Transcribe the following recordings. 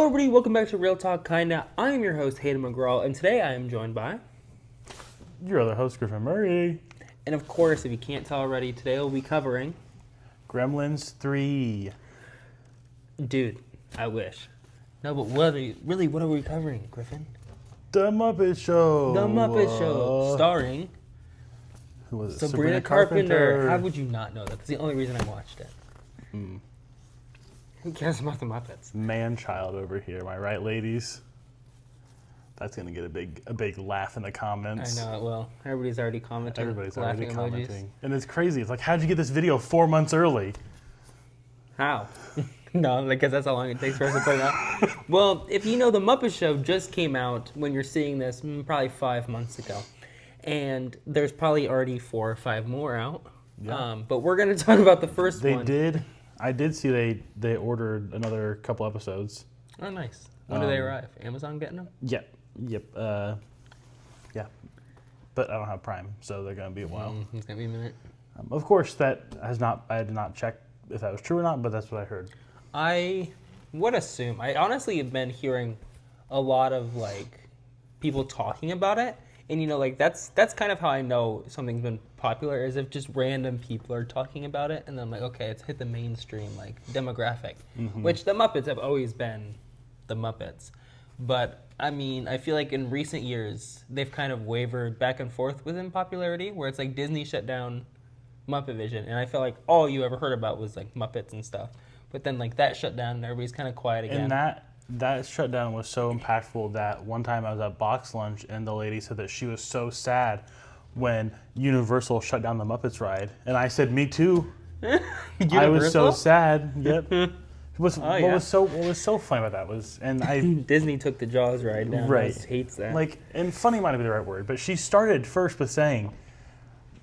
everybody, welcome back to Real Talk Kinda. I am your host, Hayden McGraw, and today I am joined by... Your other host, Griffin Murray. And of course, if you can't tell already, today we'll be covering... Gremlins 3. Dude, I wish. No, but what are we covering, Griffin? The Muppet Show. The Muppet Show, starring... Who was it? Sabrina Carpenter. How would you not know that? That's the only reason I watched it. Who cares about the Muppets? Man-child over here, am I right, ladies? That's gonna get a big laugh in the comments. I know it will. Everybody's already commenting. Everybody's already commenting. Emojis. And it's crazy. It's like, how'd you get this video 4 months early? How? No, because that's how long it takes for us to put it out. Well, if you know, the Muppet Show just came out when you're seeing this probably 5 months ago. And there's probably already 4 or 5 more out. Yeah. But we're going to talk about the first one. I did see they ordered another couple episodes. Oh, nice. When do they arrive? Amazon getting them? Yep. Yeah. But I don't have Prime, so they're going to be a while. It's going to be a minute. Of course, I did not check if that was true or not, but that's what I heard. I would assume. I honestly have been hearing a lot of, people talking about it. And, that's kind of how I know something's been popular, is if just random people are talking about it. And then I'm like, okay, it's hit the mainstream, demographic. Mm-hmm. Which the Muppets have always been the Muppets. But, I feel like in recent years, they've kind of wavered back and forth within popularity, where it's like Disney shut down Muppet Vision. And I feel like all you ever heard about was, Muppets and stuff. But then, that shut down, and everybody's kind of quiet again. And that shutdown was so impactful that one time I was at Box Lunch and the lady said that she was so sad when Universal shut down the Muppets ride. And I said, me too. I was so sad. Yep. What was so funny about that was, Disney took the Jaws ride down. Right. Hates that. And funny might be the right word, but she started first with saying,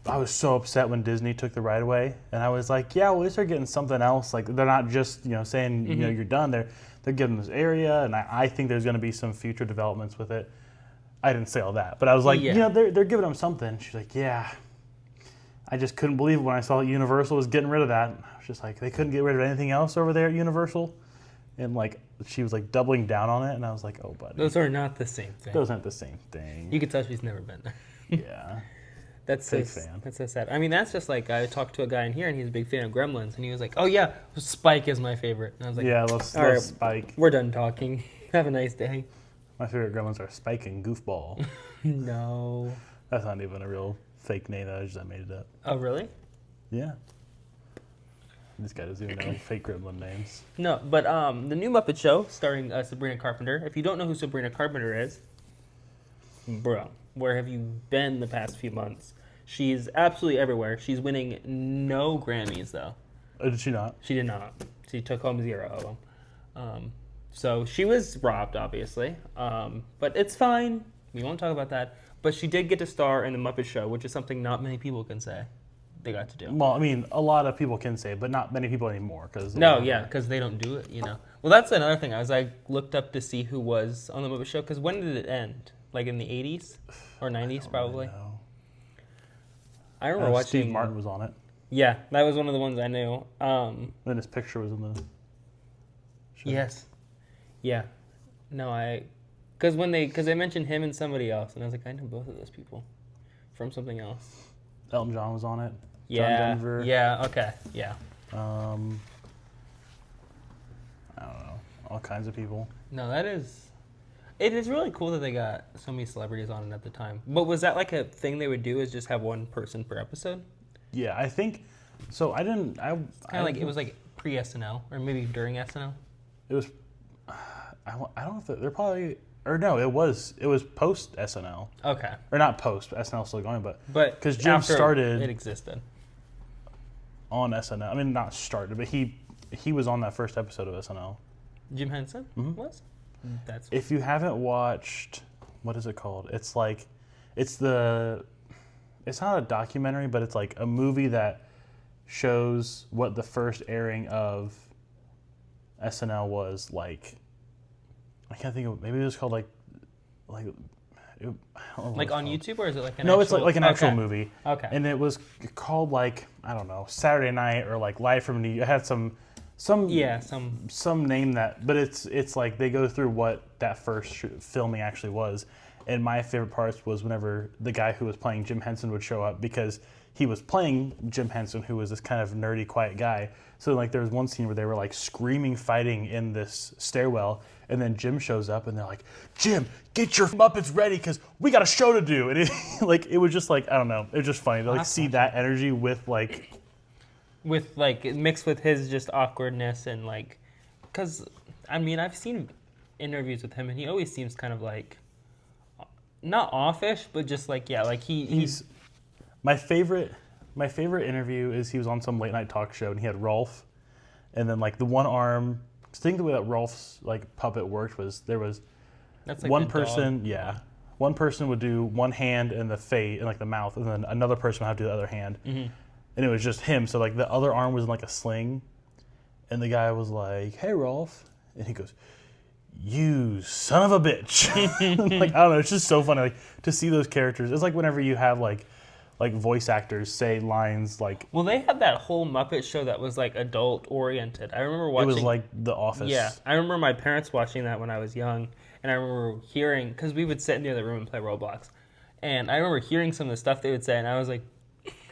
I was so upset when Disney took the ride away. And I was like, yeah, well, at least they're getting something else. They're not just, saying, you're done. They're giving this area, and I think there's going to be some future developments with it. I didn't say all that, but I was like, they're giving them something. She's like, yeah. I just couldn't believe it when I saw that Universal was getting rid of that. I was just like, they couldn't get rid of anything else over there at Universal? And she was doubling down on it, and I was like, oh, buddy. Those are not the same thing. Those aren't the same thing. You can tell she's never been there. Yeah. That's so sad. That's just I talked to a guy in here, and he's a big fan of Gremlins, and he was like, "Oh yeah, Spike is my favorite." And I was like, "Yeah, let's Spike." We're done talking. Have a nice day. My favorite Gremlins are Spike and Goofball. No, that's not even a real fake name. I made it up. Oh really? Yeah. This guy doesn't even know fake Gremlin names. No, but the new Muppet Show starring Sabrina Carpenter. If you don't know who Sabrina Carpenter is, bro, where have you been the past few months? She's absolutely everywhere. She's winning no Grammys, though. Did she not? She did not. She took home 0 of them. So she was robbed, obviously. But it's fine. We won't talk about that. But she did get to star in The Muppet Show, which is something not many people can say they got to do. Well, a lot of people can say, but not many people anymore. Because they don't do it, Well, that's another thing. I looked up to see who was on The Muppet Show, because when did it end? In the 80s or 90s, probably? Really know. I remember watching... Steve Martin was on it. Yeah, that was one of the ones I knew. Then his picture was in the show. Yes. Yeah. No, because they mentioned him and somebody else, and I was like, I know both of those people from something else. Elton John was on it. Yeah. John Denver. Yeah, okay, yeah. I don't know. All kinds of people. No, it is really cool that they got so many celebrities on it at the time. But was that a thing they would do, is just have one person per episode? Yeah, I think so. I didn't. It's kind of it was pre-SNL or maybe during SNL. It was. I don't know if they're probably, or no, it was post SNL. Okay. Or not post. SNL's still going, but because Jim after started, it existed on SNL. Not started, but he was on that first episode of SNL. Jim Henson was. If you haven't watched, what is it called? It's it's not a documentary, but it's a movie that shows what the first airing of SNL was like. I can't think of, maybe it was called I don't know on YouTube, or is it an No, actual... it's an actual movie. Okay. And it was called I don't know, Saturday Night or Live from New York. It had some Some Yeah, some. some name that, but it's like they go through what that first filming actually was. And my favorite parts was whenever the guy who was playing Jim Henson would show up, because he was playing Jim Henson, who was this kind of nerdy, quiet guy. So like there was one scene where they were like screaming, fighting in this stairwell, and then Jim shows up and they're like, "Jim, get your Muppets ready because we got a show to do." And it was just like, I don't know, it was just funny to like see that energy with like. With like mixed with his just awkwardness and like, because I mean I've seen interviews with him and he always seems kind of like not offish but just like like he's my favorite interview is he was on some late night talk show and he had Rolf, and then like the one arm. I think the way that Rolf's like puppet worked was there was that's like one person one person would do one hand in the face and like the mouth, and then another person would have to do the other hand. Mm-hmm. And it was just him. So like the other arm was in like a sling, and the guy was like, "Hey, Rolf," and he goes, "You son of a bitch!" Like I don't know. It's just so funny like to see those characters. It's like whenever you have like voice actors say lines like. Well, they had that whole Muppet show that was like adult oriented. I remember watching. It was like The Office. Yeah, I remember my parents watching that when I was young, and I remember hearing because we would sit near the room and play Roblox, and I remember hearing some of the stuff they would say, and I was like,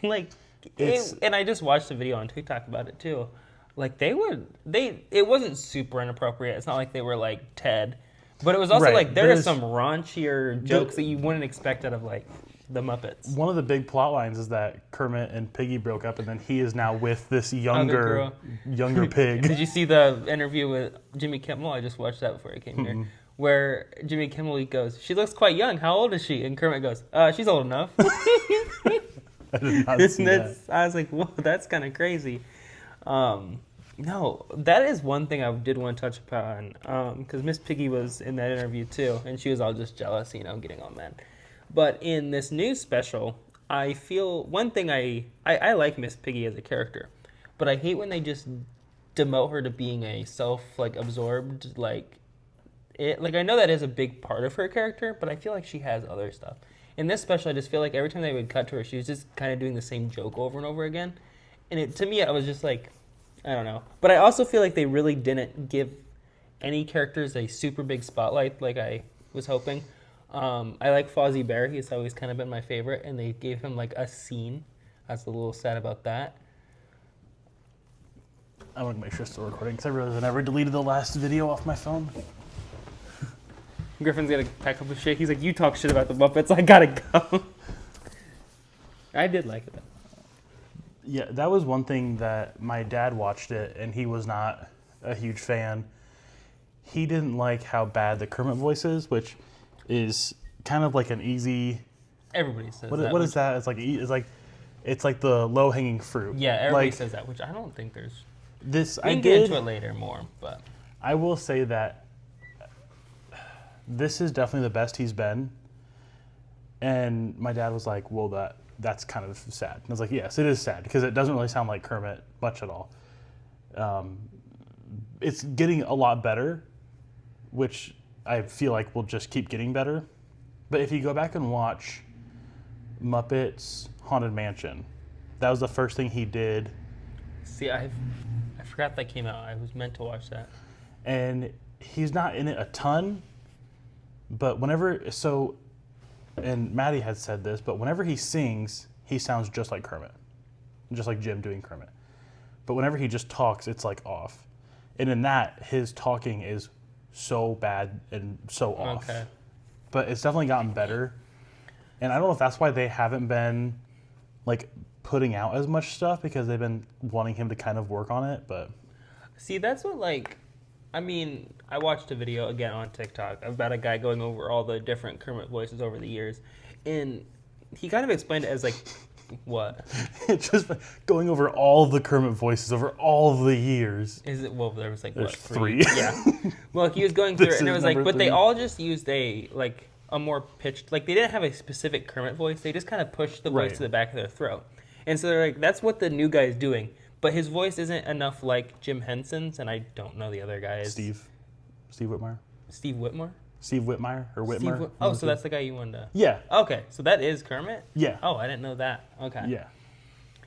like. And I just watched a video on TikTok about it too. Like it wasn't super inappropriate. It's not like they were like Ted, but it was also like there are some raunchier jokes that you wouldn't expect out of like the Muppets. One of the big plot lines is that Kermit and Piggy broke up, and then he is now with this younger pig. Did you see the interview with Jimmy Kimmel? I just watched that before I came here. Where Jimmy Kimmel goes, "She looks quite young. How old is she?" And Kermit goes, "She's old enough." I did not see that. I was like, whoa, that's kind of crazy. No, that is one thing I did want to touch upon, because Miss Piggy was in that interview too, and she was all just jealous, getting all mad. But in this news special, I feel one thing I like Miss Piggy as a character, but I hate when they just demote her to being a absorbed, I know that is a big part of her character, but I feel like she has other stuff. In this special, I just feel like every time they would cut to her, she was just kind of doing the same joke over and over again. And to me, I was just like, I don't know. But I also feel like they really didn't give any characters a super big spotlight like I was hoping. I like Fozzie Bear. He's always kind of been my favorite. And they gave him like a scene. I was a little sad about that. I want to make sure it's still recording because I realized I never deleted the last video off my phone. Griffin's got to pack up his shit. He's like, you talk shit about the Muppets. I got to go. I did like it, though. Yeah, that was one thing that my dad watched it, and he was not a huge fan. He didn't like how bad the Kermit voice is, which is kind of like an easy... Everybody says what, that. What is that? It's like the low-hanging fruit. Yeah, everybody says that, which I don't think there's... We can get into it later more, but... I will say that this is definitely the best he's been. And my dad was like, well, that's kind of sad. And I was like, yes, it is sad because it doesn't really sound like Kermit much at all. It's getting a lot better, which I feel like will just keep getting better. But if you go back and watch Muppets Haunted Mansion, that was the first thing he did. See, I forgot that came out. I was meant to watch that. And he's not in it a ton. But and Maddie had said this, but whenever he sings, he sounds just like Kermit. Just like Jim doing Kermit. But whenever he just talks, it's like off. And in that, his talking is so bad and so off. Okay. But it's definitely gotten better. And I don't know if that's why they haven't been like putting out as much stuff, because they've been wanting him to kind of work on it, but... See, that's what I watched a video again on TikTok about a guy going over all the different Kermit voices over the years, and he kind of explained it as like, what? It's just going over all the Kermit voices over all the years. Is it? Well, there was like, there's what, three? Yeah. Well, he was going through it, and it was like, but they all just used a more pitched, like they didn't have a specific Kermit voice. They just kind of pushed the voice to the back of their throat. And so they're like, that's what the new guy is doing. But his voice isn't enough like Jim Henson's, and I don't know the other guys. Steve Whitmire? Steve Whitmore? Steve Whitmire or Whitmer? So that's the guy you wanted to... Yeah. Okay, so that is Kermit? Yeah. Oh, I didn't know that. Okay. Yeah.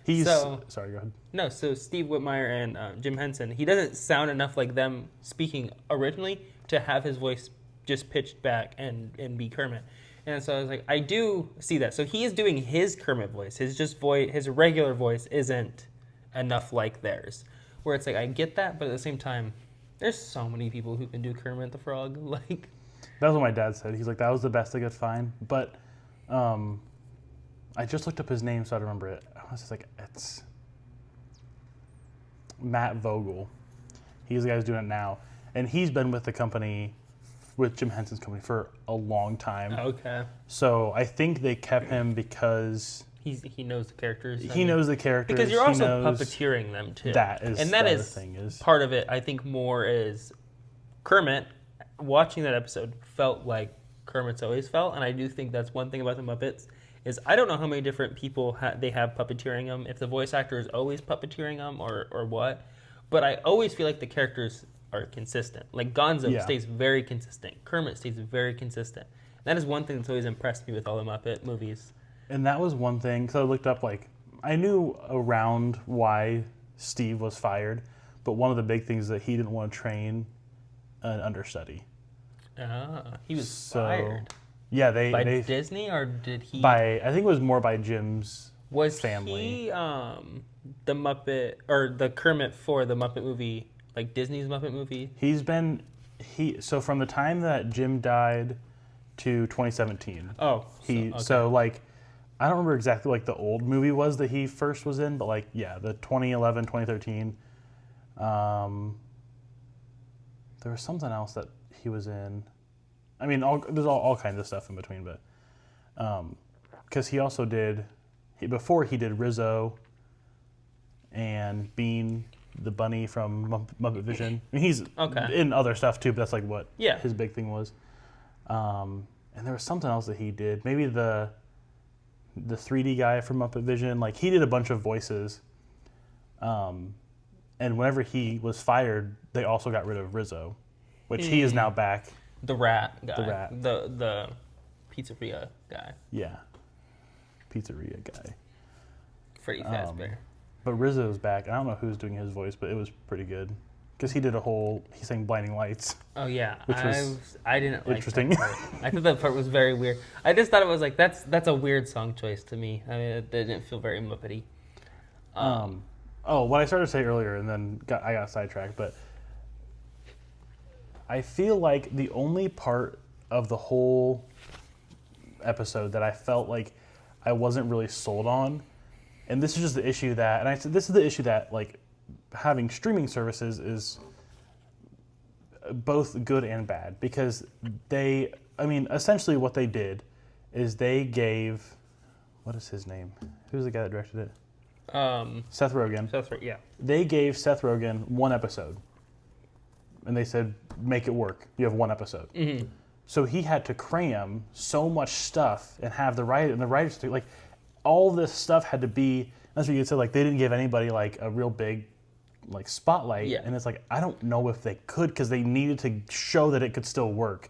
Sorry, go ahead. No, so Steve Whitmire and Jim Henson, he doesn't sound enough like them speaking originally to have his voice just pitched back and be Kermit. And so I was like, I do see that. So he is doing his Kermit voice. His regular voice isn't enough like theirs. Where it's like, I get that, but at the same time, there's so many people who can do Kermit the Frog. Like, That's what my dad said. He's like, that was the best I could find. But I just looked up his name so I remember it. I was just like, it's Matt Vogel. He's the guy who's doing it now. And he's been with the company, with Jim Henson's company, for a long time. okay. So I think they kept him because He knows the characters. he knows the characters. Because you're he also knows puppeteering them too. That is and that the is other thing is part of it. I think more is Kermit. Watching that episode felt like Kermit's always felt, and I do think that's one thing about the Muppets is I don't know how many different people they have puppeteering them. If the voice actor is always puppeteering them or what, but I always feel like the characters are consistent. Like Gonzo stays very consistent. Kermit stays very consistent. That is one thing that's always impressed me with all the Muppet movies. And that was one thing, because I looked up, like, I knew around why Steve was fired, but one of the big things is that he didn't want to train an understudy. He was fired. Yeah, By they Disney, or did he? I think it was more by Jim's Was family. he the Muppet, or the Kermit for the Muppet movie, like Disney's Muppet movie? So from the time that Jim died to 2017. So like, I don't remember exactly like the old movie was that he first was in, but like, yeah, the 2011, 2013. There was something else that he was in. I mean, there's all kinds of stuff in between, but because he also before he did Rizzo and Bean the bunny from Muppet Vision. I mean, he's in other stuff too, but that's like what his big thing was. And there was something else that he did. Maybe the 3D guy from Muppet Vision. Like, he did a bunch of voices. And whenever he was fired, they also got rid of Rizzo, which he is now back. The rat guy. The rat. The pizzeria guy. Yeah. Pizzeria guy. Freddy Fazbear. But Rizzo's back. I don't know who's doing his voice, but it was pretty good. Because he sang Blinding Lights. Oh, yeah. Which I didn't like interesting. that part. I thought that part was very weird. I just thought it was like, that's a weird song choice to me. I mean, it didn't feel very Muppety. What I started to say earlier, and then I got sidetracked, but I feel like the only part of the whole episode that I felt like I wasn't really sold on, and this is just the issue that, and I said this is the issue that, like, having streaming services is both good and bad, because essentially what they did is they gave, what is his name? Who's the guy that directed it? Seth Rogen. Yeah. They gave Seth Rogen one episode, and they said, make it work. You have one episode. Mm-hmm. So he had to cram so much stuff and have the writers like, all this stuff had to be. That's what you said. Like, they didn't give anybody like a real big like spotlight, and it's like, I don't know if they could, because they needed to show that it could still work.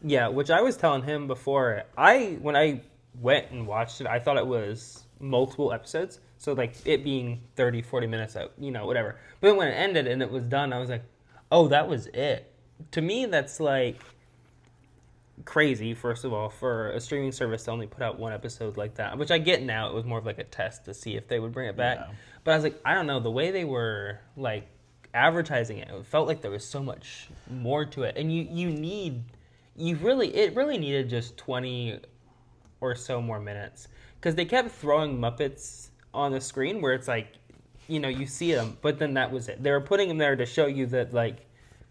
Yeah, which I was telling him before. When I went and watched it, I thought it was multiple episodes. So, like, it being 30, 40 minutes out, whatever. But then when it ended and it was done, I was like, oh, that was it. To me, that's, like, crazy, first of all, for a streaming service to only put out one episode like that. Which I get now. It was more of, like, a test to see if they would bring it back. Yeah. But I was like, I don't know. The way they were, like, advertising it, it felt like there was so much more to it. And it really needed just 20 or so more minutes. Because they kept throwing Muppets on the screen where it's like, you see them, but then that was it. They were putting them there to show you that, like,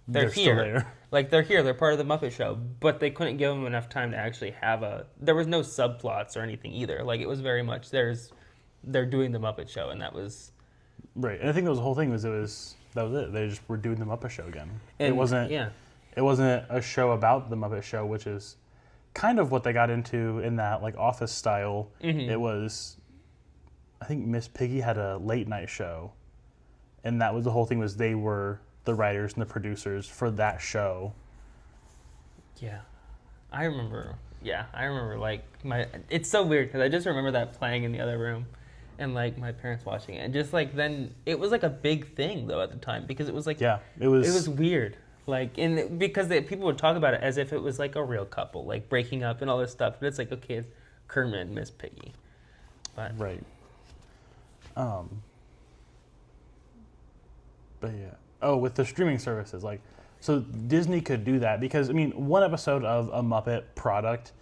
they're here. Still there. Like, they're here. They're part of the Muppet Show. But they couldn't give them enough time to actually have there was no subplots or anything either. Like, it was very much, they're doing the Muppet Show, and that was... Right. And I think the whole thing that was it. They just were doing the Muppet Show again. And, it wasn't a show about the Muppet Show, which is kind of what they got into in that, like, Office style. Mm-hmm. It was... I think Miss Piggy had a late night show, and that was the whole thing, was they were the writers and the producers for that show. Yeah. I remember, like, it's so weird, because I just remember that playing in the other room, and like my parents watching it, and just like then it was like a big thing though at the time because it was like Yeah, it was. it was weird. Like, and because people would talk about it as if it was like a real couple, like breaking up and all this stuff. But it's like, okay, it's Kermit and Miss Piggy. But Right. But yeah. Oh, with the streaming services, like, so Disney could do that because, I mean, one episode of a Muppet product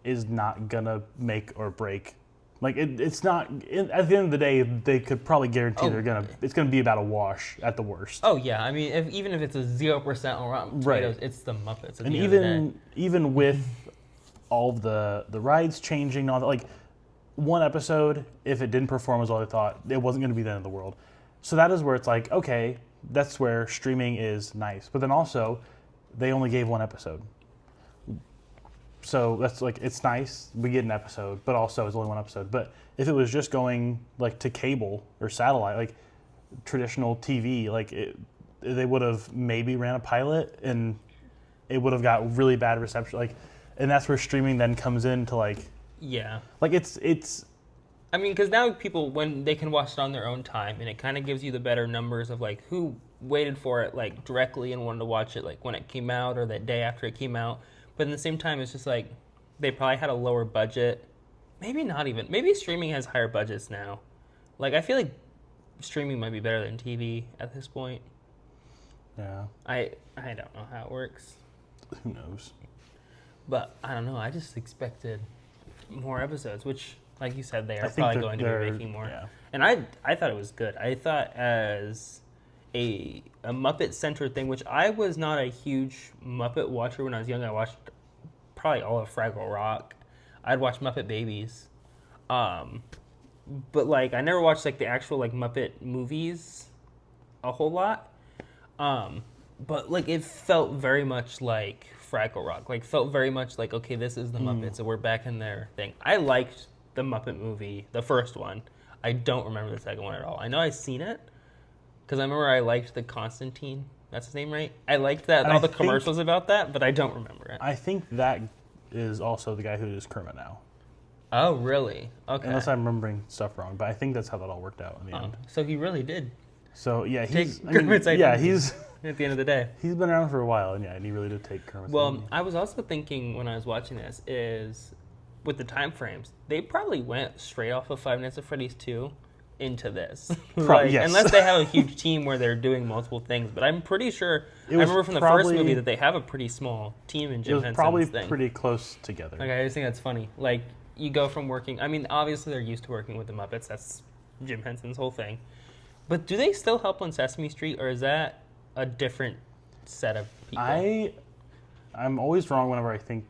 is not gonna make or break. Like, it's not, at the end of the day, they could probably guarantee it's gonna be about a wash at the worst. oh yeah, I mean, even if it's a 0% on Rotten Tomatoes, it's the Muppets. At And the end of the day. even with all of the rides changing and all that, like, one episode, if it didn't perform as well as I thought, it wasn't going to be the end of the world. So that is where it's like, okay, that's where streaming is nice. But then also, they only gave one episode. So that's like, it's nice, we get an episode, but also it's only one episode. But if it was just going like to cable or satellite, like traditional TV, like they would have maybe ran a pilot and it would have got really bad reception. Like, and that's where streaming then comes into like, Yeah. like it's. I mean, because now people, when they can watch it on their own time, and it kind of gives you the better numbers of like who waited for it like directly and wanted to watch it like when it came out or that day after it came out. But at the same time, it's just like they probably had a lower budget. Maybe not even. Maybe streaming has higher budgets now. Like I feel like streaming might be better than TV at this point. Yeah. I don't know how it works. Who knows? But I don't know. I just expected more episodes, which, like you said, they I are think probably going to be making more. Yeah. And I thought it was good. I thought as a Muppet-centered thing, which I was not a huge Muppet watcher when I was young. I watched probably all of Fraggle Rock. I'd watch Muppet Babies. But, like, I never watched, like, the actual, like, Muppet movies a whole lot. But, like, it felt very much like Fraggle Rock. Like, felt very much like, okay, this is the Muppets, so we're back in their thing. I liked the Muppet movie, the first one. I don't remember the second one at all. I know I've seen it, because I remember I liked the Constantine. That's his name, right? I liked that, all the commercials about that, but I don't remember it. I think that is also the guy who is Kermit now. Oh, really? Okay. Unless I'm remembering stuff wrong, but I think that's how that all worked out in the end. So he really did. So yeah, Take Kermit's identity. he's At the end of the day. he's been around for a while, and he really did take Kermit's identity. I was also thinking when I was watching this is with the time frames, they probably went straight off of Five Nights at Freddy's 2 into this. Yes. Unless they have a huge team where they're doing multiple things. But I'm pretty sure, I remember from the first movie that they have a pretty small team in Jim Henson's thing. It was probably pretty close together. Like, I just think that's funny. Like, you go from working, I mean, obviously they're used to working with the Muppets. That's Jim Henson's whole thing. But do they still help on Sesame Street, or is that a different set of people? I'm always wrong whenever I think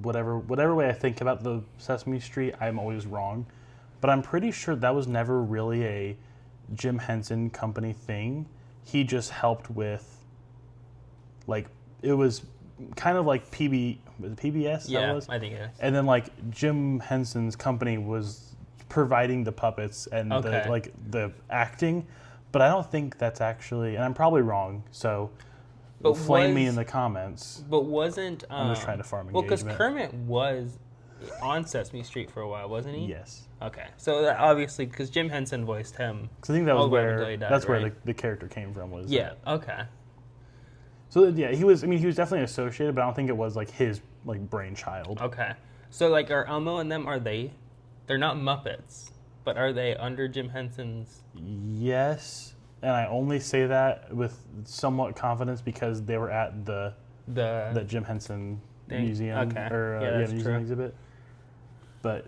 whatever way I think about the Sesame Street, I'm always wrong. But I'm pretty sure that was never really a Jim Henson Company thing. He just helped with, like, it was kind of like PBS. Yeah, that was? I think it is. And then like Jim Henson's company was providing the puppets and the acting, but I don't think that's actually, and I'm probably wrong. So flame me in the comments. But wasn't I'm just trying to farm well, engagement. because Kermit was on Sesame Street for a while, wasn't he? Yes. Okay, so that obviously because Jim Henson voiced him. Because I think that was all the way up until he died, where the character came from. Was yeah. Okay. So yeah, he was. I mean, he was definitely associated, but I don't think it was like his like brainchild. Okay. So like, are Elmo and them? They're not Muppets, but are they under Jim Henson's? Yes, and I only say that with somewhat confidence because they were at the Jim Henson museum museum exhibit. But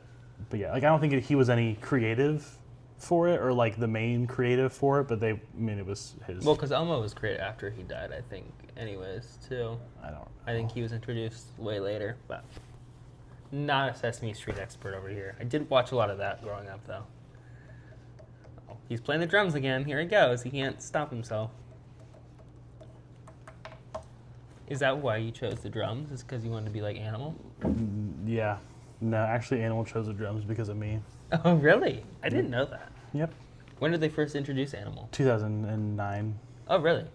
yeah, like I don't think he was any creative for it or like the main creative for it, but it was his. Well, because Elmo was created after he died, I think. Anyways, too. I don't know. I think he was introduced way later, but not a Sesame Street expert over here. I did watch a lot of that growing up, though. Oh, he's playing the drums again. Here he goes. He can't stop himself. Is that why you chose the drums? Is because you wanted to be like Animal? Yeah. No, actually, Animal chose the drums because of me. Oh, really? I didn't know that. Yep. When did they first introduce Animal? 2009. Oh, really?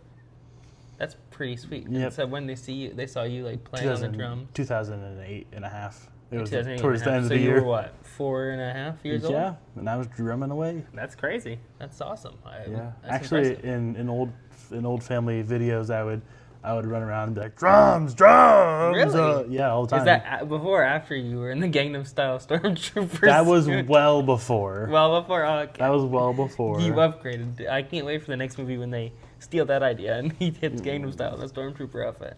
That's pretty sweet. Yep. And so when they saw you like playing on the drums. 2008 and a half. It was 2008 towards and a the half. end of So the you year. were what, 4.5 years old? Yeah, and I was drumming away. That's crazy. That's awesome. Yeah, That's actually, impressive. in old family videos, I would run around and be like, drums, drums. Really? Yeah, all the time. Is that before or after you were in the Gangnam Style Stormtroopers? That was suit? well before. Well before. Oh, okay. That was well before. You upgraded. I can't wait for the next movie when they steal that idea and he hits Gangnam Style in a Stormtrooper outfit.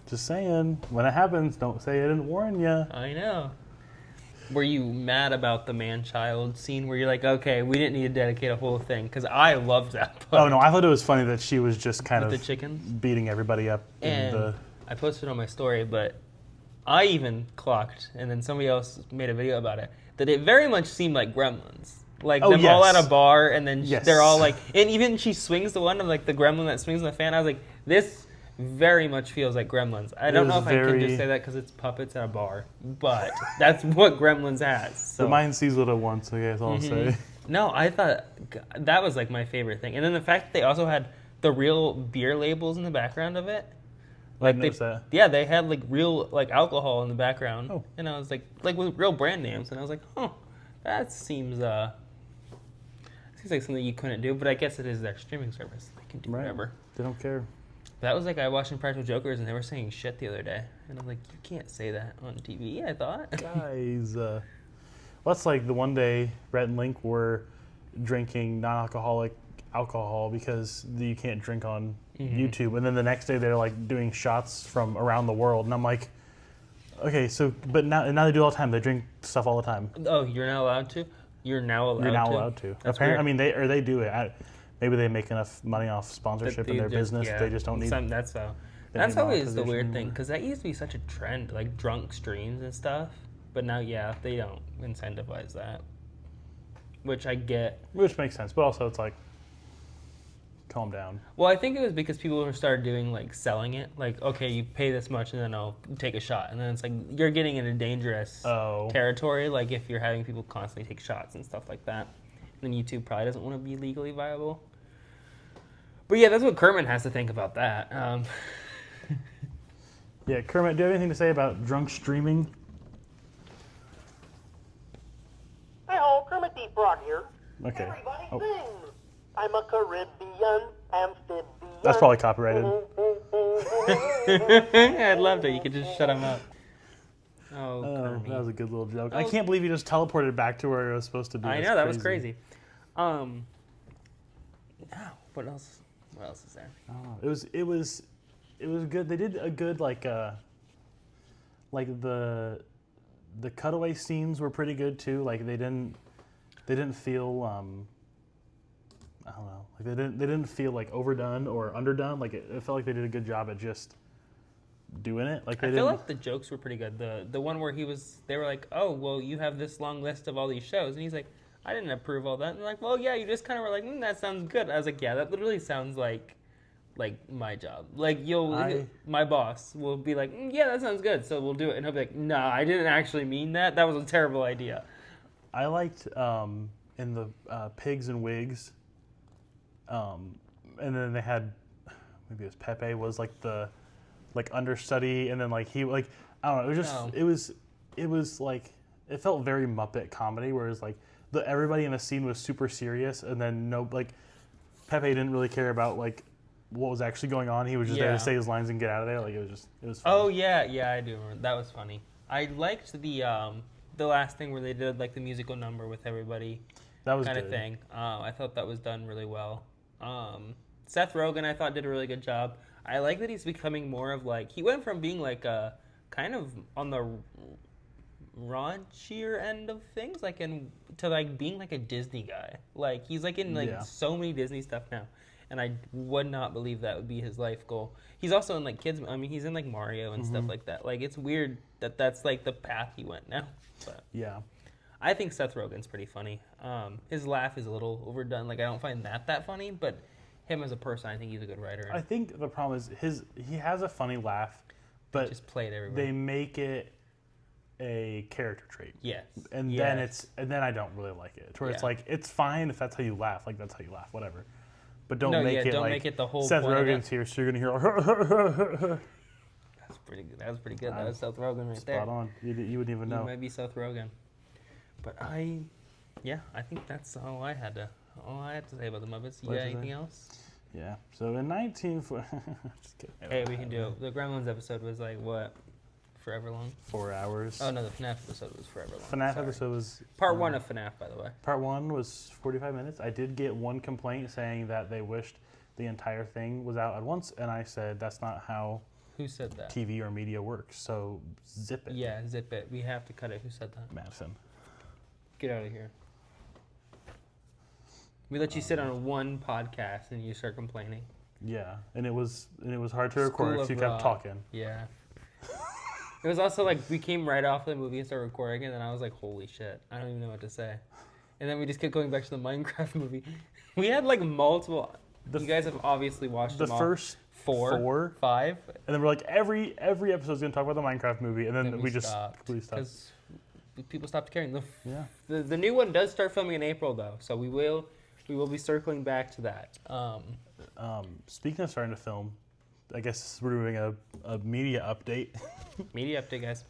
Just saying, when it happens, don't say I didn't warn you. I know. Were you mad about the man-child scene where you're like, okay, we didn't need to dedicate a whole thing? Because I loved that part. Oh no, I thought it was funny that she was just kind With of the chickens? beating everybody up And in the. I posted on my story, but I even clocked, and then somebody else made a video about it, that it very much seemed like Gremlins. Like Oh, them all at yes. a bar, and then Yes. they're all like, and even she swings the one of like the gremlin that swings the fan. I was like, this very much feels like Gremlins. I don't know if I can just say that because it's puppets at a bar, but that's what Gremlins has. So. The mind sees what it wants, I guess I'll say. No, I thought that was like my favorite thing, and then the fact that they also had the real beer labels in the background of it. Like that. Yeah, they had like real like alcohol in the background, Oh. and I was like with real brand names, and I was like, oh, that seems like something you couldn't do, but I guess it is their streaming service. They can do Right. whatever. They don't care. That was like I watched Impractical Jokers, and they were saying shit the other day, and I'm like, you can't say that on TV. I thought. Guys, well, that's like the one day Rhett and Link were drinking non-alcoholic alcohol because you can't drink on YouTube, and then the next day they're like doing shots from around the world, and I'm like, okay, so but now they do it all the time. They drink stuff all the time. Oh, you're not allowed to. You're now allowed. You're now to? allowed to. That's Apparently, weird. I mean, they do it. Maybe they make enough money off sponsorship in their business. Yeah. They just don't need. That's they that's need always the monetization weird thing anymore. because that used to be such a trend, like drunk streams and stuff. But now, yeah, they don't incentivize that, which I get. Which makes sense, but also it's like, calm down. Well, I think it was because people started doing like selling it, like okay, you pay this much and then I'll take a shot, and then it's like you're getting into dangerous Oh. territory. Like if you're having people constantly take shots and stuff like that, then YouTube probably doesn't want to be legally viable. But yeah, that's what Kermit has to think about that. Yeah, Kermit, do you have anything to say about drunk streaming? Hey ho, Kermit the Frog here. Okay. Everybody Oh, sing. I'm a Caribbean amphibian. that's probably copyrighted. I'd love to. You could just shut him up. Oh, Oh, Kermit. that was a good little joke. I Oh. can't believe you just teleported back to where it was supposed to be. I That's know that was crazy. Now, what else? What else is there? I don't know. It was good. They did a good like the cutaway scenes were pretty good too. Like they didn't feel I don't know. Like they didn't feel like overdone or underdone. Like it felt like they did a good job at just doing it. Like they I didn't. feel like the jokes were pretty good. The one where they were like, oh, well, you have this long list of all these shows, and he's like, I didn't approve all that. And they're like, well, yeah, you just kind of were like, that sounds good. I was like, yeah, that literally sounds like my job. Like my boss will be like, yeah, that sounds good, so we'll do it, and he'll be like, no, I didn't actually mean that. That was a terrible idea. I liked in the Pigs and Wigs, and then they had maybe it was Pepe was like the understudy, and then like he like I don't know. It was just it was like it felt very Muppet comedy, whereas like everybody in the scene was super serious, and then Pepe didn't really care about like what was actually going on. He was just there Yeah. to say his lines and get out of there. Like it was fun. Oh yeah, I do remember. That was funny. I liked the last thing where they did like the musical number with everybody. That was kind of good. thing. I thought that was done really well. Seth Rogen, I thought, did a really good job. I like that he's becoming more of like he went from being like a kind of on the raunchier end of things, like to like being like a Disney guy. Like he's like in like Yeah. so many Disney stuff now, and I would not believe that would be his life goal. He's also in like kids. I mean, he's in like Mario and stuff like that. Like it's weird that that's like the path he went now. But Yeah. I think Seth Rogen's pretty funny. His laugh is a little overdone. Like I don't find that funny, but him as a person, I think he's a good writer. I think the problem is he has a funny laugh, but Just play it everywhere. they make it a character trait. Yes. And Yes. then I don't really like it. Where it's Yeah. like it's fine if that's how you laugh, like that's how you laugh, whatever. But don't No, make yeah, it don't like make it the whole Seth point of Rogen's it. here, so you're gonna hear pretty good. That was pretty good. That was Seth Rogen right Spot there. on. You wouldn't even You know. might be Seth Rogen. But I think that's all I had to say about the Muppets. You got anything else? Yeah. So in 19... Just kidding. Hey, we can do it. The Gremlins episode was like, what? Forever long? 4 hours. Oh, no, the FNAF episode was forever long. FNAF Sorry. episode was... Part 1 of FNAF, by the way. Part 1 was 45 minutes. I did get one complaint saying that they wished the entire thing was out at once, and I said that's not how Who said that? TV or media works, so zip it. Yeah, zip it. We have to cut it. Who said that? Madison. Get out of here. We let you sit on one podcast and you start complaining. Yeah, and it was hard to School record of because you kept Rock. talking. Yeah. It was also like we came right off the movie and started recording it, and I was like, holy shit, I don't even know what to say. And then we just kept going back to the Minecraft movie. We had like multiple. You guys have obviously watched The them all. first four, 5. and then we're like, every episode's going to talk about the Minecraft movie, and then we just completely stopped. Because people stopped caring. Yeah. The new one does start filming in April, though, so we will be circling back to that. Speaking of starting to film, I guess we're doing a media update. Media update, guys.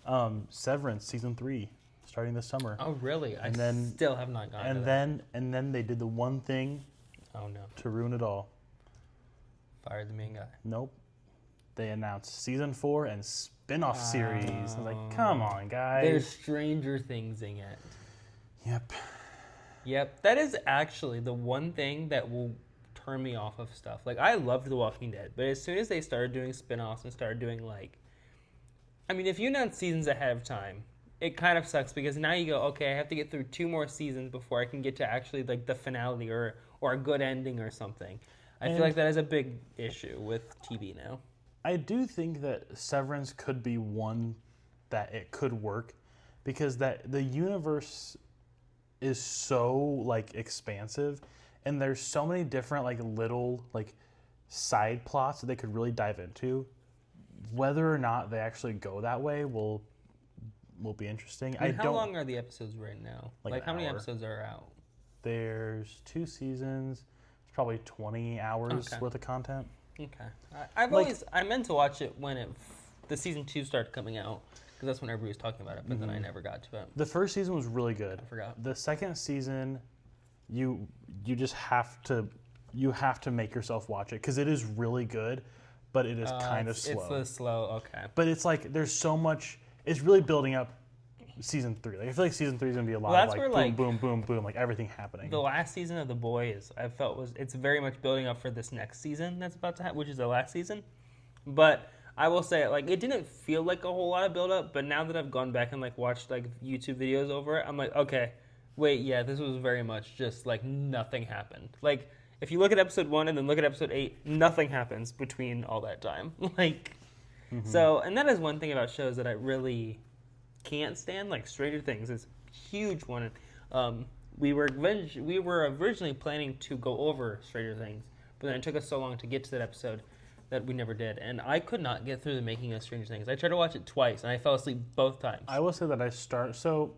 Severance season 3 starting this summer. Oh, really? And then- still have not gotten to And that. then they did the one thing Oh, no. to ruin it all. Fired the main guy. Nope. They announced season 4 and spin-off series. I was like, come on, guys. There's Stranger Thingsing it. Yep. Yep, that is actually the one thing that will turn me off of stuff. Like, I loved The Walking Dead, but as soon as they started doing spin-offs and started doing, like... I mean, if you announce seasons ahead of time, it kind of sucks because now you go, okay, I have to get through 2 more seasons before I can get to actually, like, the finale or a good ending or something. I feel like that is a big issue with TV now. I do think that Severance could be one that it could work because that the universe is so like expansive and there's so many different like little like side plots that they could really dive into. Whether or not they actually go that way will be interesting. I mean, how long are the episodes right now? Like Like an how many hour. episodes are out? There's 2 seasons. It's probably 20 hours Okay. worth of content. Okay. I meant to watch it when the season 2 started coming out because that's when everybody was talking about it, but then I never got to it. The first season was really good. I forgot. The second season, you just have to make yourself watch it because it is really good, but it is kind of slow. It's slow. Okay. But it's like there's so much. It's really building up season 3. Like I feel like season 3 is gonna be a lot Well, that's of where, like like, boom, boom, boom, boom, like everything happening. The last season of The Boys, I felt it's very much building up for this next season that's about to happen, which is the last season. But I will say, like, it didn't feel like a whole lot of build up. But now that I've gone back and like watched like YouTube videos over it, I'm like, okay, wait, yeah, this was very much just like nothing happened. Like if you look at episode 1 and then look at episode 8, nothing happens between all that time. Like, so, and that is one thing about shows that I really can't stand. Like Stranger Things is a huge one. We were originally planning to go over Stranger Things, but then it took us so long to get to that episode that we never did. And I could not get through the making of Stranger Things. I tried to watch it twice, and I fell asleep both times. I will say that so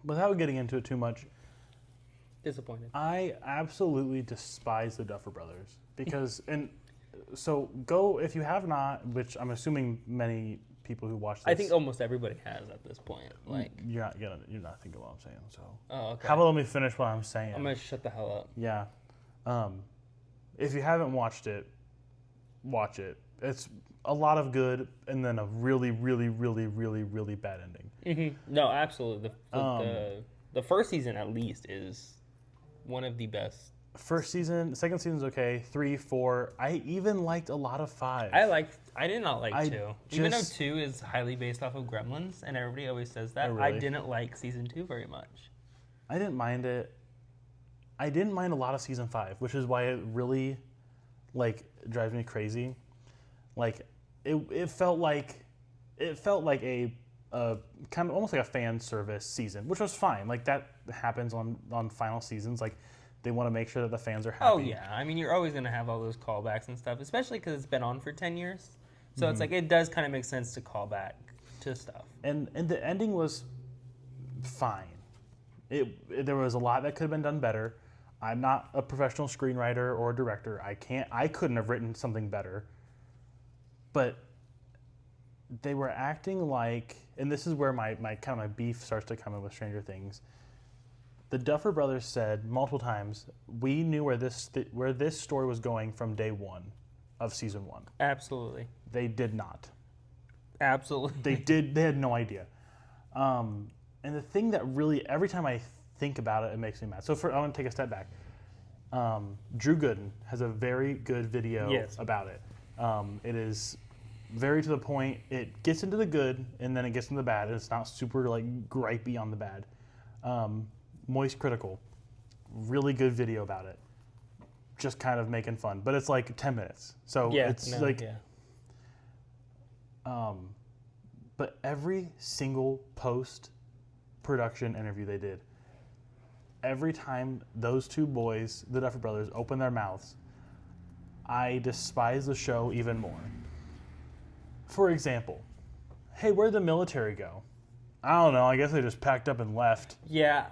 without getting into it too much, Disappointed. I absolutely despise the Duffer Brothers because so go if you have not, which I'm assuming many people who watch this. I think almost everybody has at this point. Like, you're not thinking what I'm saying. So oh, okay. how about let me finish what I'm saying? I'm gonna shut the hell up. Yeah. If you haven't watched it, watch it. It's a lot of good and then a really, really, really, really, really bad ending. Mm-hmm. No, absolutely. The first season at least is one of the best. First season, second season's okay. 3, 4. I even liked a lot of 5. I did not like 2. Even though just- 2 is highly based off of Gremlins, and everybody always says that, Oh, I really? didn't like season 2 very much. I didn't mind it. I didn't mind a lot of season 5, which is why it really like drives me crazy. Like it felt like a kind of almost like a fan service season, which was fine. Like that happens on final seasons. Like they want to make sure that the fans are happy. Oh, yeah. I mean, you're always going to have all those callbacks and stuff, especially because it's been on for 10 years. So it's like, it does kind of make sense to call back to stuff. And the ending was fine. There was a lot that could have been done better. I'm not a professional screenwriter or director. I couldn't have written something better. But they were acting like, and this is where my kind of my beef starts to come in with Stranger Things. The Duffer Brothers said multiple times, we knew where this story was going from day one of season 1. Absolutely. They did not. Absolutely. They had no idea. And the thing that really, every time I think about it, it makes me mad. So I want to take a step back. Drew Gooden has a very good video about it. It is very to the point. It gets into the good, and then it gets into the bad. And it's not super like gripey on the bad. Moist Critical, really good video about it. Just kind of making fun, but it's like 10 minutes. So but every single post-production interview they did, every time those two boys, the Duffer Brothers, open their mouths, I despise the show even more. For example, hey, where'd the military go? I don't know. I guess they just packed up and left. Yeah.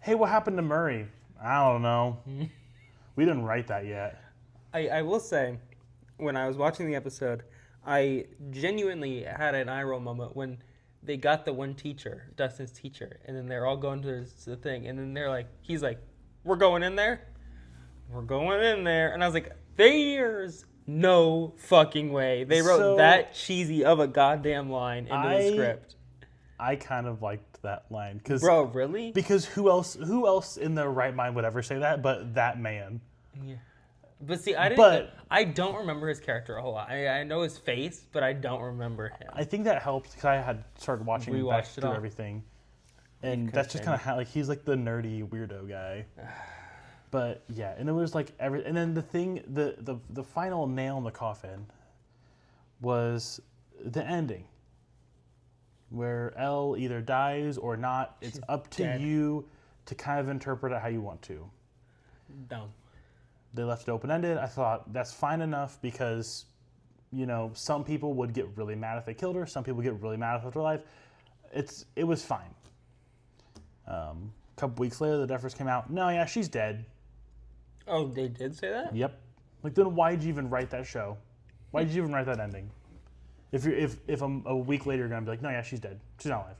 Hey, what happened to Murray? I don't know. We didn't write that yet. I will say, when I was watching the episode, I genuinely had an eye roll moment when they got the one teacher, Dustin's teacher, and then they're all going to the thing, and then he's like, we're going in there? We're going in there. And I was like, there's no fucking way. They wrote that cheesy of a goddamn line into the script. I kind of liked that line. Bro, really? Because who else in their right mind would ever say that but that man? Yeah. But see, I don't remember his character a whole lot. I know his face, but I don't remember him. I think that helped because I had started watching back through everything. And that's just kind of how, like, he's like the nerdy weirdo guy. But yeah, and it was like and then the final nail in the coffin was the ending, where Elle either dies or not. It's up to you to kind of interpret it how you want to. Dumb. They left it open-ended. I thought that's fine enough because, some people would get really mad if they killed her. Some people get really mad if they're alive. It was fine. A couple weeks later, the Duffers came out. No, yeah, she's dead. Oh, they did say that? Yep. Like, then why'd you even write that show? Why did you even write that ending? If a week later you're gonna be like, no, yeah, she's dead. She's not alive.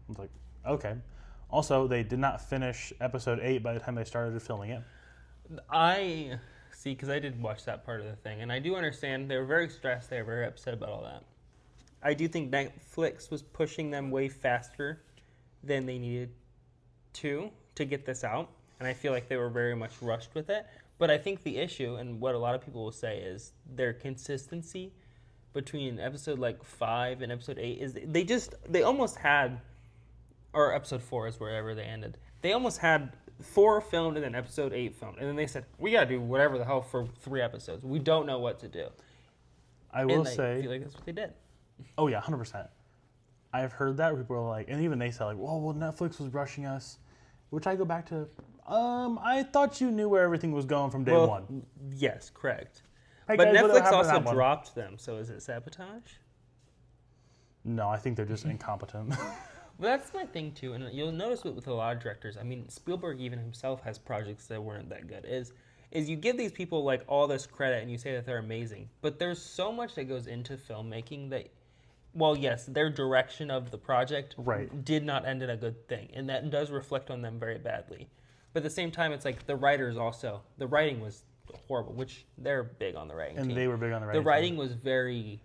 I was like, okay. Also, they did not finish episode 8 by the time they started filming it. I see, because I did watch that part of the thing, and I do understand they were very stressed. They were very upset about all that. I do think Netflix was pushing them way faster than they needed to get this out, and I feel like they were very much rushed with it. But I think the issue, and what a lot of people will say, is their consistency between episode 5 and episode 8 is they almost had, or episode 4 is wherever they ended. They almost had 4 filmed and then episode 8 filmed, and then they said, we gotta do whatever the hell for 3 episodes. We don't know what to do. I will say, I feel like that's what they did. Oh yeah, 100%. I've heard that where people are like, and even they said like, well, Netflix was rushing us, which I go back to. I thought you knew where everything was going from day one. Yes, correct. Hey, but guys, Netflix also dropped them, so is it sabotage? No, I think they're just incompetent. Well, that's my thing too, and you'll notice with a lot of directors. I mean, Spielberg even himself has projects that weren't that good. Is you give these people all this credit and you say that they're amazing, but there's so much that goes into filmmaking that, well, yes, their direction of the project did not end in a good thing, and that does reflect on them very badly. But at the same time, it's like the writers also. The writing was horrible, which they're big on the writing team. And they were big on the writing The writing was very...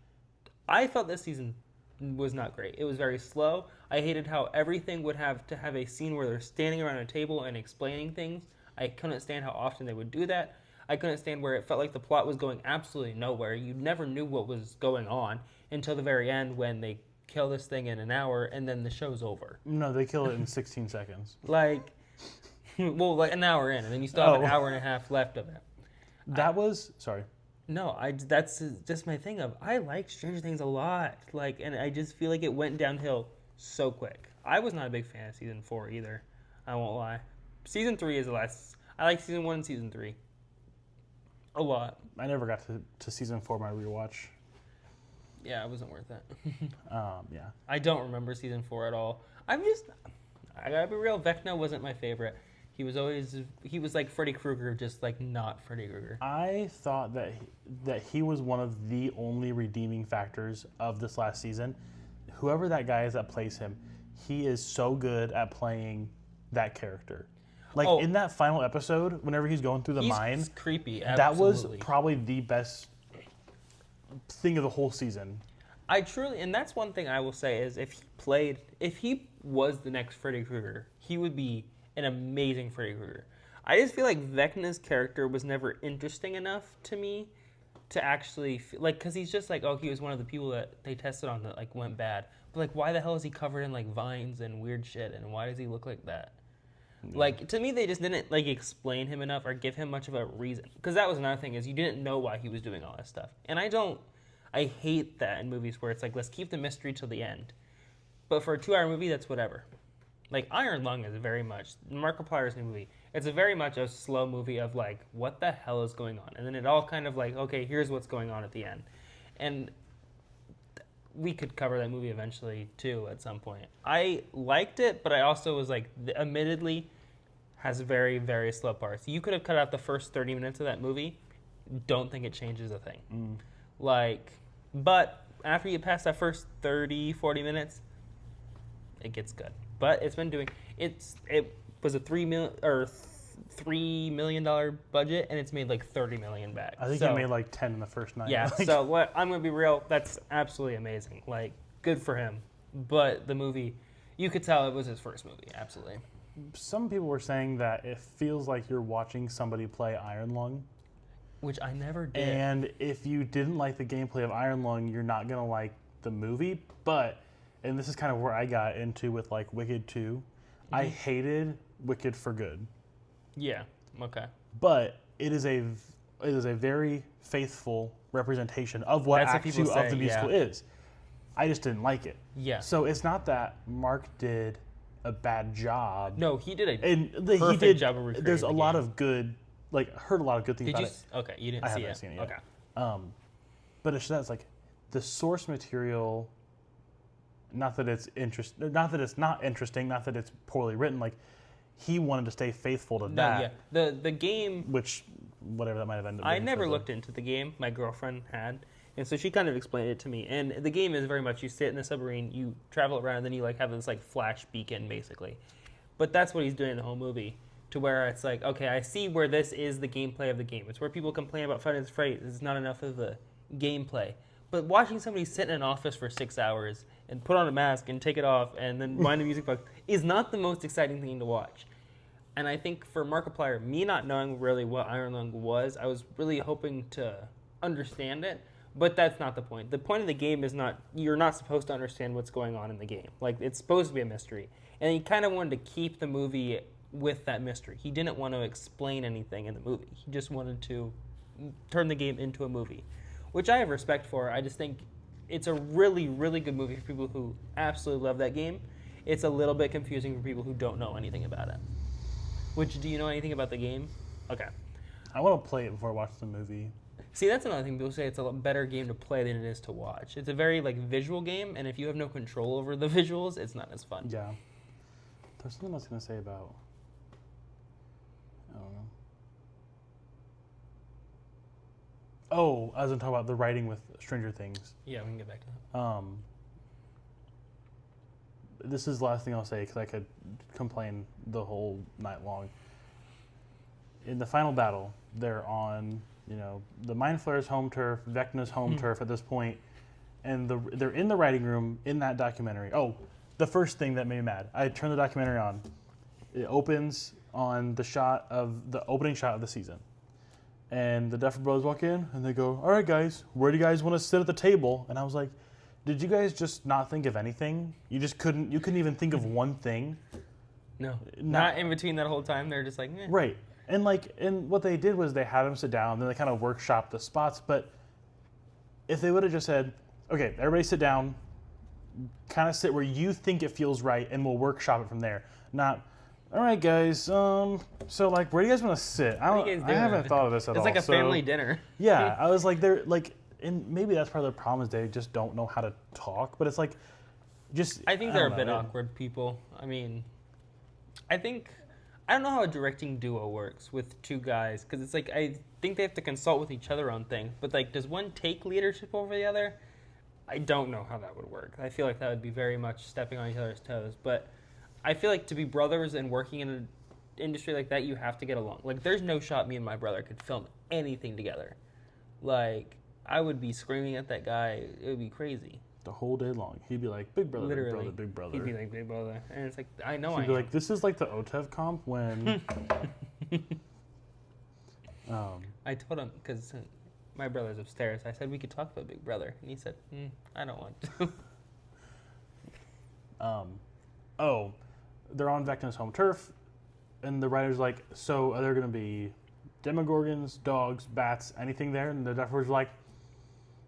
I felt this season was not great. It was very slow. I hated how everything would have to have a scene where they're standing around a table and explaining things. I couldn't stand how often they would do that. I couldn't stand where it felt like the plot was going absolutely nowhere. You never knew what was going on until the very end when they kill this thing in an hour and then the show's over. No, they kill it in 16 seconds. Well, an hour in, and then you still have an hour and a half left of it. Sorry. No, that's just my thing of, I like Stranger Things a lot. And I just feel like it went downhill so quick. I was not a big fan of season 4 either. I won't lie. Season 3 is the last. I like season 1 and season 3 a lot. I never got to season 4 my rewatch. Yeah, it wasn't worth it. Yeah. I don't remember season 4 at all. I gotta be real, Vecna wasn't my favorite. He was like Freddy Krueger, just like not Freddy Krueger. I thought that he was one of the only redeeming factors of this last season. Whoever that guy is that plays him, he is so good at playing that character. Like in that final episode, whenever he's going through the mine, He's creepy. that was Absolutely. probably the best thing of the whole season. And that's one thing I will say is if he was the next Freddy Krueger, he would be an amazing Freddy Krueger. I just feel like Vecna's character was never interesting enough to me to actually because he's just like, oh, he was one of the people that they tested on that like went bad. But like, why the hell is he covered in like vines and weird shit, and why does he look like that? Yeah. Like, to me, they just didn't like explain him enough or give him much of a reason. Because that was another thing, is you didn't know why he was doing all that stuff. And I hate that in movies where it's like, let's keep the mystery till the end. But for a 2-hour movie, that's whatever. Like, Iron Lung is very much, Markiplier's new movie, it's a very much a slow movie of like, what the hell is going on? And then it all kind of like, okay, here's what's going on at the end. And we could cover that movie eventually too at some point. I liked it, but I also was like, admittedly, has very, very slow parts. You could have cut out the first 30 minutes of that movie. Don't think it changes a thing. Like, but after you pass that first 30, 40 minutes, it gets good. But it's been doing, it was a $3 million budget, and it's made like 30 million back. I think it made like 10 in the first night. Yeah, like, so what I'm going to be real, that's absolutely amazing. Like, good for him. But the movie, you could tell it was his first movie, absolutely. Some people were saying that it feels like you're watching somebody play Iron Lung. Which I never did. And if you didn't like the gameplay of Iron Lung, you're not going to like the movie. But, and this is kind of where I got into with like Wicked 2, I hated Wicked for Good. Yeah, okay. But it is a very faithful representation of what That's what Act people 2 say, of the musical is. I just didn't like it. Yeah. So it's not that Mark did a bad job. No, he did a perfect he did, job of recreating There's a the lot game. of good, like, heard a lot of good things Did about you? it. Okay, you didn't I see haven't it. seen it yet. Okay. But it's that's like the source material. Not that it's not that it's not interesting. Not that it's poorly written. Like, he wanted to stay faithful to that. Yeah. The game. Which, whatever that might have ended up. I being never for looked into the game. My girlfriend had, and so she kind of explained it to me. And the game is very much you sit in the submarine, you travel around, and then you like have this like flash beacon basically. But that's what he's doing in the whole movie. To where it's like, okay, I see where this is the gameplay of the game. It's where people complain about Five Nights at Freddy's. It's not enough of the gameplay. But watching somebody sit in an office for 6 hours and put on a mask and take it off and then wind the music box is not the most exciting thing to watch. And I think for Markiplier, me not knowing really what Iron Lung was, I was really hoping to understand it. But that's not the point. The point of the game is not, you're not supposed to understand what's going on in the game. Like, it's supposed to be a mystery. And he kind of wanted to keep the movie with that mystery. He didn't want to explain anything in the movie. He just wanted to turn the game into a movie, which I have respect for. I just think it's a really, really good movie for people who absolutely love that game. It's a little bit confusing for people who don't know anything about it. Which, do you know anything about the game? Okay. I want to play it before I watch the movie. See, that's another thing. People say it's a lot better game to play than it is to watch. It's a very like visual game, and if you have no control over the visuals, it's not as fun. Yeah. There's something I was going to say about... I don't know. Oh, I was going to talk about the writing with Stranger Things. Yeah, we can get back to that. This is the last thing I'll say because I could complain the whole night long. In the final battle, they're on, the Mind Flayer's home turf, Vecna's home turf at this point, and they're in the writing room in that documentary. Oh, the first thing that made me mad. I turned the documentary on. It opens on the opening shot of the season. And the Duffer Brothers walk in and they go, all right, guys, where do you guys want to sit at the table? And I was like, did you guys just not think of anything? You couldn't even think of one thing? No. Not in between that whole time. They're just like, eh. Right. And what they did was they had them sit down, then they kind of workshopped the spots. But if they would have just said, okay, everybody sit down, kind of sit where you think it feels right, and we'll workshop it from there. Not, all right, guys, so where do you guys want to sit? I haven't thought of this at all. It's like a family dinner. Yeah, I was like, they're like, and maybe that's part of their problem is they just don't know how to talk. But it's like, just I think they're a bit awkward people. I mean, I I don't know how a directing duo works with two guys, because it's like I think they have to consult with each other on things. But like, does one take leadership over the other? I don't know how that would work. I feel like that would be very much stepping on each other's toes. But I feel like to be brothers and working in an industry like that, you have to get along. Like, there's no shot me and my brother could film anything together. Like, I would be screaming at that guy. It would be crazy. The whole day long. He'd be like, big brother, Literally. big brother, big brother. He'd be like, big brother. And it's like, I know He'd I be am. like, this is like the OTEV comp when... I told him, because my brother's upstairs, I said we could talk about Big Brother. And he said, I don't want to. They're on Vecna's home turf, and the writer's like, so are there going to be demogorgons, dogs, bats, anything there? And the Duffers were like,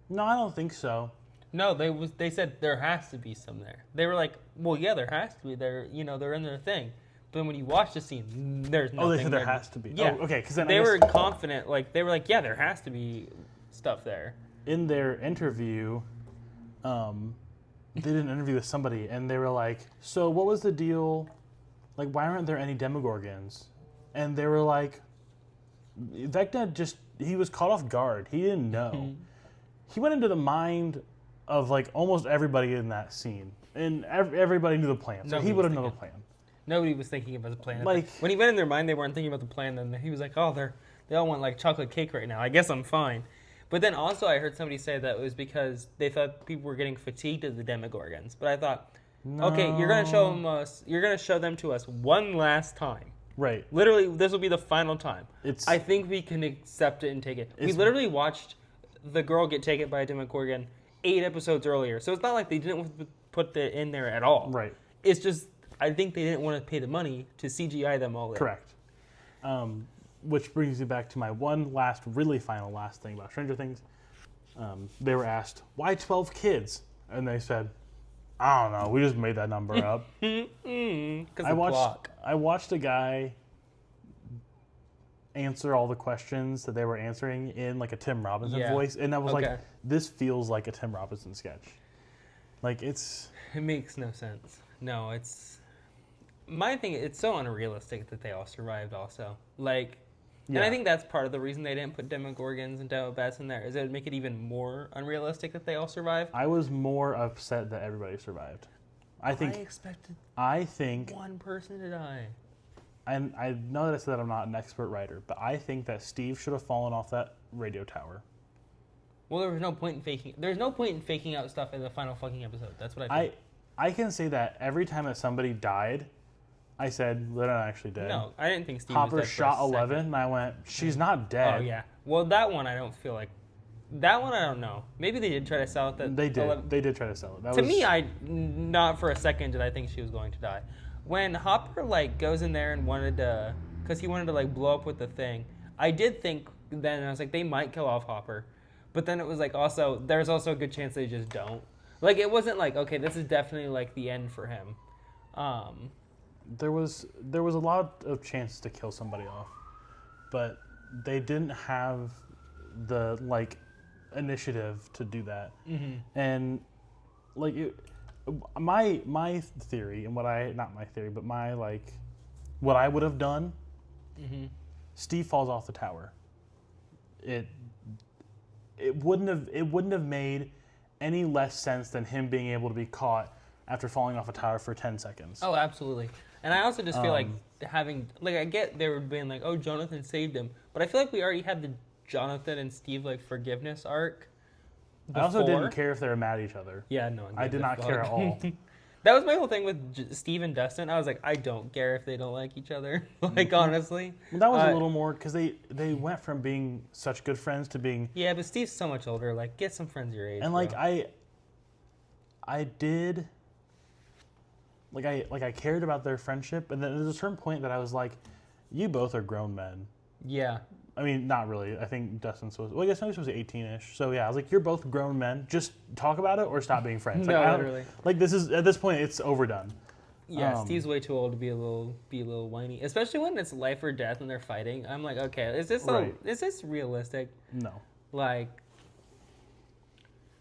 no, I don't think so. No, they said there has to be some there. They were like, well, yeah, there has to be. They're in their thing. But then when you watch the scene, there's nothing. Oh, they said there there. has to be. Yeah. Oh, okay, because then they were confident. Like, they were like, yeah, there has to be stuff there. in their interview, they did an interview with somebody, and they were like, so what was the deal? Like, why aren't there any demogorgons? And they were like, Vecna he was caught off guard. He didn't know. He went into the mind of, like, almost everybody in that scene. And everybody knew the plan. So he would have known the plan. Nobody was thinking about the plan. Like, when he went in their mind, they weren't thinking about the plan. Then he was like, "Oh, they all want like chocolate cake right now. I guess I'm fine." But then also, I heard somebody say that it was because they thought people were getting fatigued of the Demogorgons. But I thought, okay, you're gonna show them us. You're gonna show them to us one last time. Right. Literally, this will be the final time. I think we can accept it and take it. We literally watched the girl get taken by a Demogorgon 8 episodes earlier, so it's not like they didn't put it in there at all. Right. It's just I think they didn't want to pay the money to CGI them all in. Correct. Which brings me back to my one last, really final last thing about Stranger Things. They were asked, why 12 kids? And they said, I don't know, we just made that number up. I watched a guy answer all the questions that they were answering in like a Tim Robinson voice, and I was like, this feels like a Tim Robinson sketch. Like, it makes no sense. No, my thing, it's so unrealistic that they all survived also. Like, and I think that's part of the reason they didn't put Demogorgons and Demobats in there, is it would make it even more unrealistic that they all survived. I was more upset that everybody survived. I think one person to die. And I know that I said that I'm not an expert writer, but I think that Steve should have fallen off that radio tower. Well, there was no point in faking. There's no point in faking out stuff in the final fucking episode. That's what I think. I can say that every time that somebody died, I said, they're not actually dead. No, I didn't think Steve Hopper was dead shot for a 11, second. and I went, she's not dead. Oh, yeah. Well, that one I don't feel like. That one I don't know. Maybe they did try to sell it. They did. 11. They did try to sell it. To me, not for a second did I think she was going to die. When Hopper like goes in there and wanted to, because he wanted to like blow up with the thing, I did think then I was like they might kill off Hopper, but then it was like also there's also a good chance they just don't. Like it wasn't like okay this is definitely like the end for him. There was a lot of chances to kill somebody off, but they didn't have the like initiative to do that, and like it. My theory and what I would have done. Steve falls off the tower. It wouldn't have made any less sense than him being able to be caught after falling off a tower for 10 seconds. Oh, absolutely. And I also just feel like having like I get they were being like oh Jonathan saved him, but I feel like we already had the Jonathan and Steve like forgiveness arc. Before. I also didn't care if they were mad at each other. Yeah, no. I did not care at all. That was my whole thing with Steve and Dustin. I was like, I don't care if they don't like each other. Like, honestly. Well, that was a little more, because they went from being such good friends to being... Yeah, but Steve's so much older. Like, get some friends your age, And, like, I did... Like, I cared about their friendship, and then there's a certain point that I was like, you both are grown men. Yeah. I mean, not really. I think Dustin's supposed... Well, I guess he was 18-ish. So, yeah, I was like, you're both grown men. Just talk about it or stop being friends. Like, No, literally. Like, at this point, it's overdone. Yeah, Steve's way too old to be a little whiny. Especially when it's life or death and they're fighting. I'm like, okay, is this realistic? No. Like...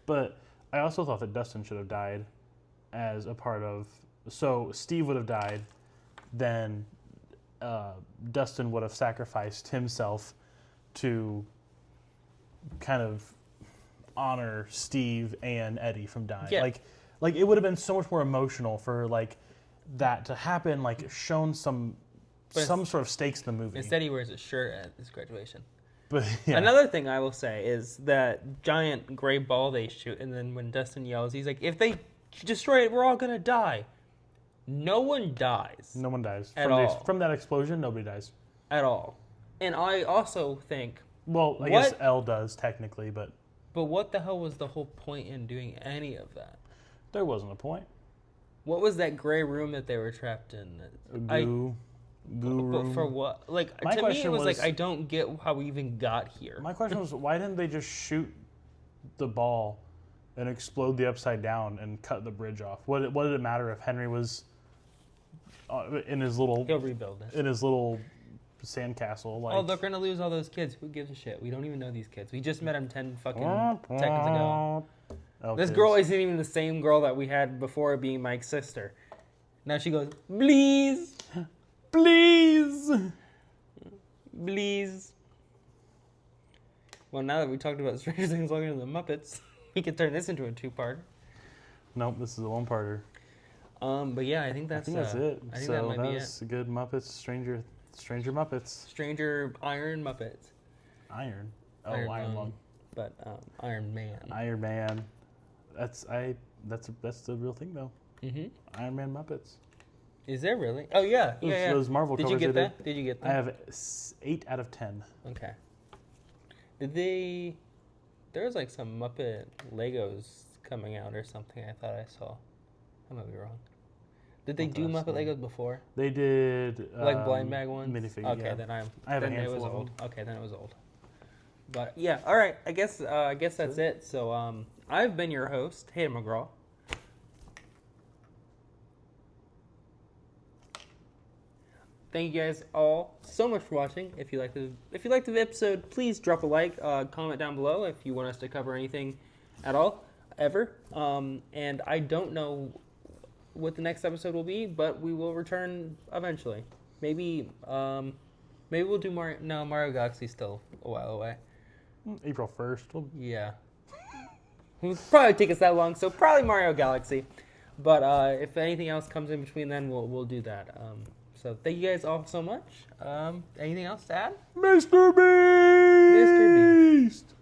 But I also thought that Dustin should have died as a part of... So, Steve would have died, then Dustin would have sacrificed himself to kind of honor Steve and Eddie from dying. Yeah. Like it would have been so much more emotional for like that to happen. Like shown some sort of stakes in the movie. Instead, he wears a shirt at his graduation. But yeah. Another thing I will say is that giant gray ball they shoot, and then when Dustin yells, he's like, "If they destroy it, we're all gonna die." No one dies. No one dies At all. From that explosion. Nobody dies. At all. And I also think, Well, I guess Elle does technically, but what the hell was the whole point in doing any of that? there wasn't a point. What was that gray room that they were trapped in? Goo But room. for what? Like, My to me, it question was like, was- I don't get how we even got here. My question was, why didn't they just shoot the ball and explode the upside down and cut the bridge off? What did it matter if Henry was in his little He'll rebuild it. sandcastle? Like, Oh, they're gonna lose all those kids. Who gives a shit? We don't even know these kids. We just met them 10 fucking seconds ago. This girl isn't even the same girl that we had before being Mike's sister. Now she goes, please, please. please. Well, now that we talked about Stranger Things longer than the Muppets, we could turn this into a two-part. Nope, this is a one-parter. But yeah, I think that's it. I think that might be was a good Muppets, Stranger Muppets. Stranger Iron Muppets. Iron. Oh, Iron Iron Man. Lung. But Iron Man. Iron Man. That's the real thing though. Mm-hmm. Iron Man Muppets. Is there really? Oh yeah, yeah. Those Marvel Did covers you get they that? did. Did you get that? I have 8 out of 10. Okay. Did they? There was like some Muppet Legos coming out or something. I thought I saw. I might be wrong. Did they do Muppet Legos before? They did Like blind bag ones. minifigure. Okay, Yeah. then I have a then it handful was of old. them. Okay, then it was old. But yeah, all right. I guess that's it. So I've been your host, Hayden McGraw. Thank you guys all so much for watching. If you liked the episode, please drop a like, comment down below if you want us to cover anything at all, ever. And I don't know what the next episode will be, but we will return eventually. Maybe we'll do Mario. No, Mario Galaxy's still a while away. April 1st. Yeah. It'll probably take us that long, so probably Mario Galaxy. But if anything else comes in between then, we'll do that. So thank you guys all so much. Anything else to add? Mr. Beast! Mr. Beast.